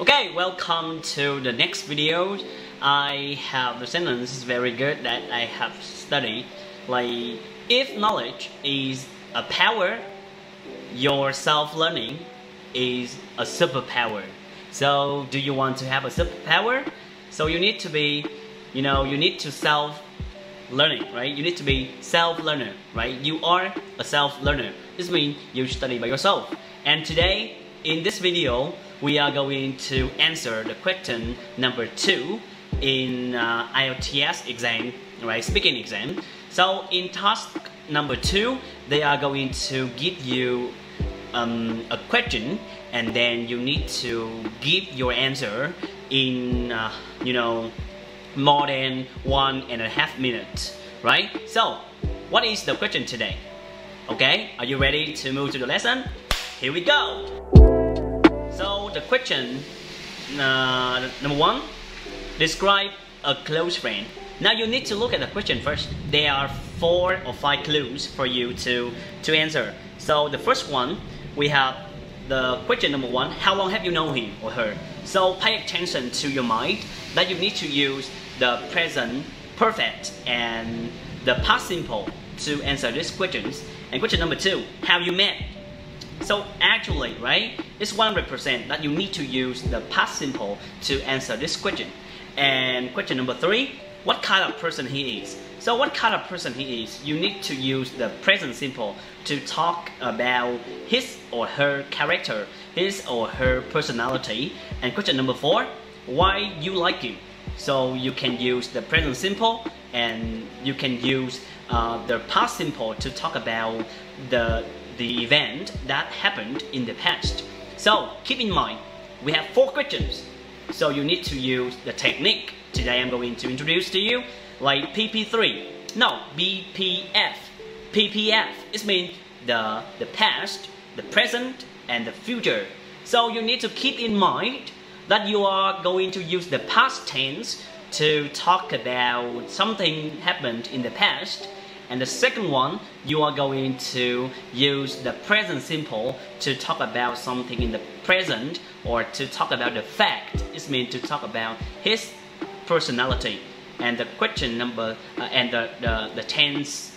Okay, welcome to the next video. I have the sentence very good that I have studied. Like, if knowledge is a power, your self-learning is a superpower. So, do you want to have a superpower? So you need to be, you need to self-learning, right? You need to be self-learner, right? You are a self-learner. This means you study by yourself. And today, in this video, we are going to answer the question number 2 in IELTS exam, right? Speaking exam. So in task number 2, they are going to give you a question, and then you need to give your answer in more than 1.5 minutes, right? So what is the question today? Okay, are you ready to move to the lesson? Here we go. So the question number 1, describe a close friend. Now you need to look at the question first. There are 4 or 5 clues for you to answer. So the first one, we have the question number 1, how long have you known him or her? So pay attention to your mind that you need to use the present perfect and the past simple to answer these questions. And question number 2, have you met? So actually, right, it's 100% that you need to use the past simple to answer this question. And question number 3, what kind of person he is? So what kind of person he is, you need to use the present simple to talk about his or her character, his or her personality. And question number 4, why you like him? So you can use the present simple and you can use the past simple to talk about the event that happened in the past. So keep in mind, we have 4 questions. So you need to use the technique today I'm going to introduce to you, like PP3. No, BPF. PPF, it means the past, the present, and the future. So you need to keep in mind that you are going to use the past tense to talk about something happened in the past. And the second one, you are going to use the present simple to talk about something in the present, or to talk about the fact. It means to talk about his personality. And the question number and the tense,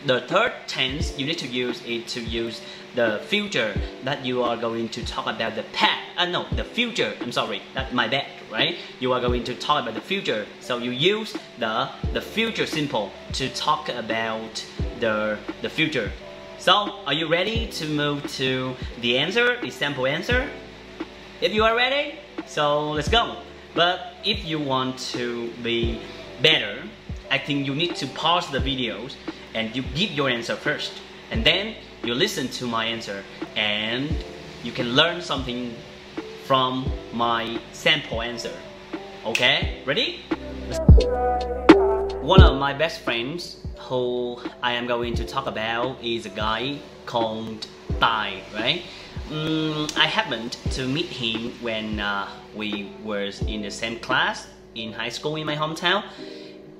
the third tense you need to use is to use the future, that you are going to talk about the past. The future. I'm sorry, that's my bad, right? You are going to talk about the future, so you use the future simple to talk about the future. So, are you ready to move to the answer, the sample answer? If you are ready, so let's go. But if you want to be better, I think you need to pause the videos and you give your answer first, and then you listen to my answer, and you can learn something from my sample answer. Okay, ready? One of my best friends who I am going to talk about is a guy called Tai, right? I happened to meet him when we were in the same class in high school in my hometown.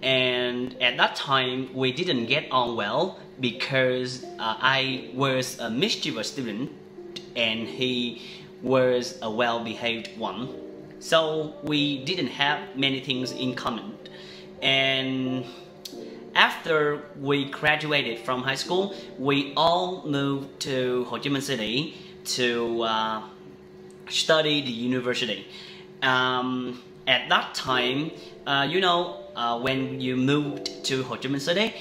And at that time, we didn't get on well because I was a mischievous student and he was a well-behaved one. So we didn't have many things in common. And after we graduated from high school, we all moved to Ho Chi Minh City to study the university. At that time, when you moved to Ho Chi Minh City,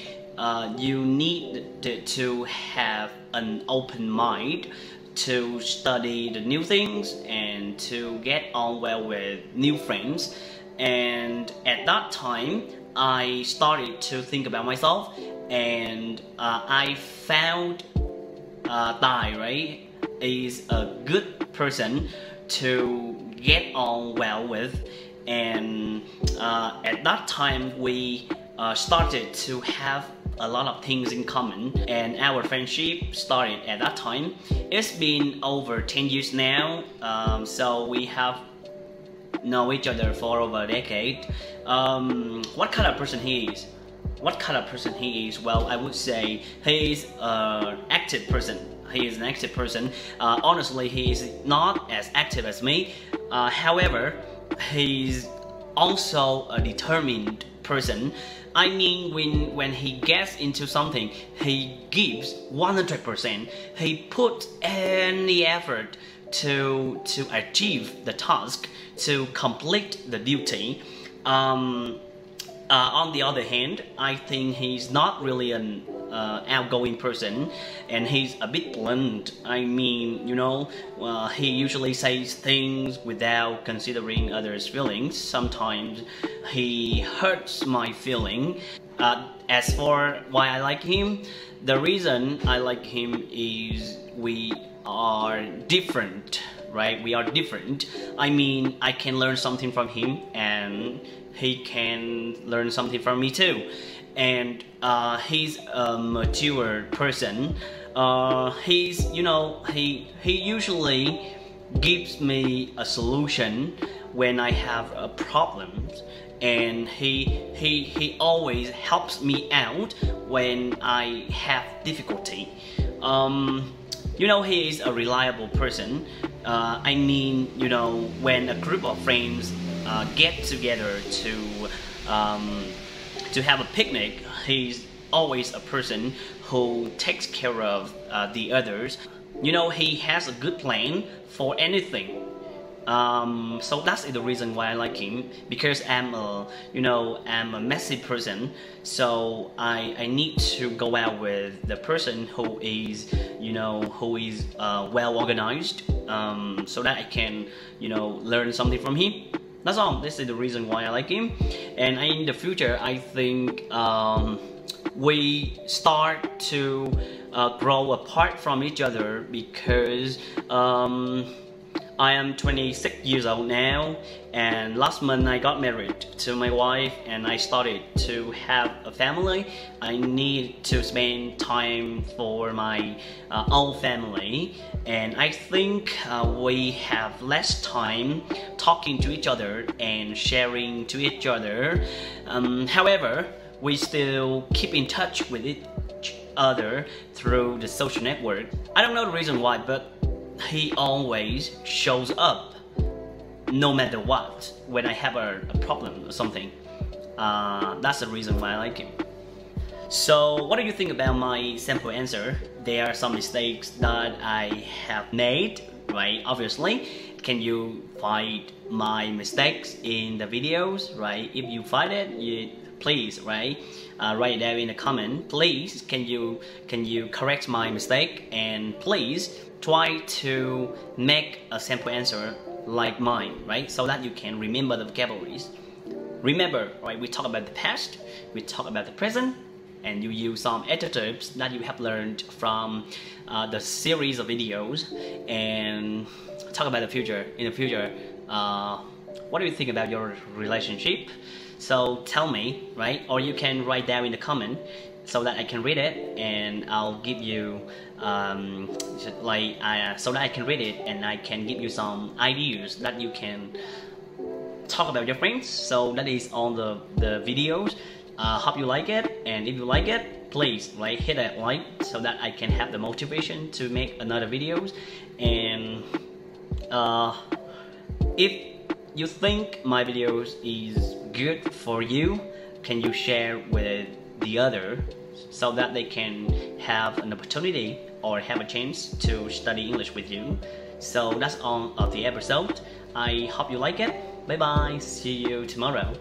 you need to have an open mind to study the new things and to get on well with new friends. And at that time, I started to think about myself, and I found Tai, right, is a good person to get on well with. And at that time, we started to have a lot of things in common, and our friendship started at that time. It's been over 10 years now, so we have known each other for over a decade. What kind of person he is? What kind of person he is? Well, I would say he is an active person. He is an active person. Honestly, he is not as active as me, However, he's also a determined person. I mean, when he gets into something, he gives 100%. He puts any effort to achieve the task, to complete the duty. On the other hand, I think he's not really an outgoing person, and he's a bit blunt. I mean, you know, he usually says things without considering others' feelings. Sometimes he hurts my feeling. As for why I like him, the reason I like him is we are different, right? We are different. I mean, I can learn something from him, and he can learn something from me too. And he's a mature person. He's, you know, he usually gives me a solution when I have a problem, and he always helps me out when I have difficulty. You know, he is a reliable person. I mean, you know, when a group of friends get together to have a picnic, he's always a person who takes care of the others. You know, he has a good plan for anything. So that's the reason why I like him, because I'm a messy person, so I need to go out with the person who is, you know, well organized, so that I can, you know, learn something from him. That's all. This is the reason why I like him. And in the future, I think we start to grow apart from each other, because I am 26 years old now, and last month I got married to my wife, and I started to have a family. I need to spend time for my own family, and I think we have less time talking to each other and sharing to each other. However, we still keep in touch with each other through the social network. I don't know the reason why, but he always shows up no matter what when I have a problem or something. That's the reason why I like him. So what do you think about my sample answer? There are some mistakes that I have made, right? Obviously, can you find my mistakes in the videos, right? If you find it, please, right? Write it down in the comment. Please, can you correct my mistake, and please try to make a sample answer like mine, right? So that you can remember the vocabularies. Remember, right? We talk about the past, we talk about the present, and you use some adjectives that you have learned from the series of videos, and talk about the future. In the future, what do you think about your relationship? So tell me, right? Or you can write down in the comment so that I can read it, and I'll give you so that I can read it, and I can give you some ideas that you can talk about your friends. So that is all the videos. Hope you like it, and if you like it, please hit that like so that I can have the motivation to make another videos. And if you think my videos is good for you, can you share with the other so that they can have an opportunity or have a chance to study English with you? So that's all of the episode. I hope you like it. Bye bye. See you tomorrow.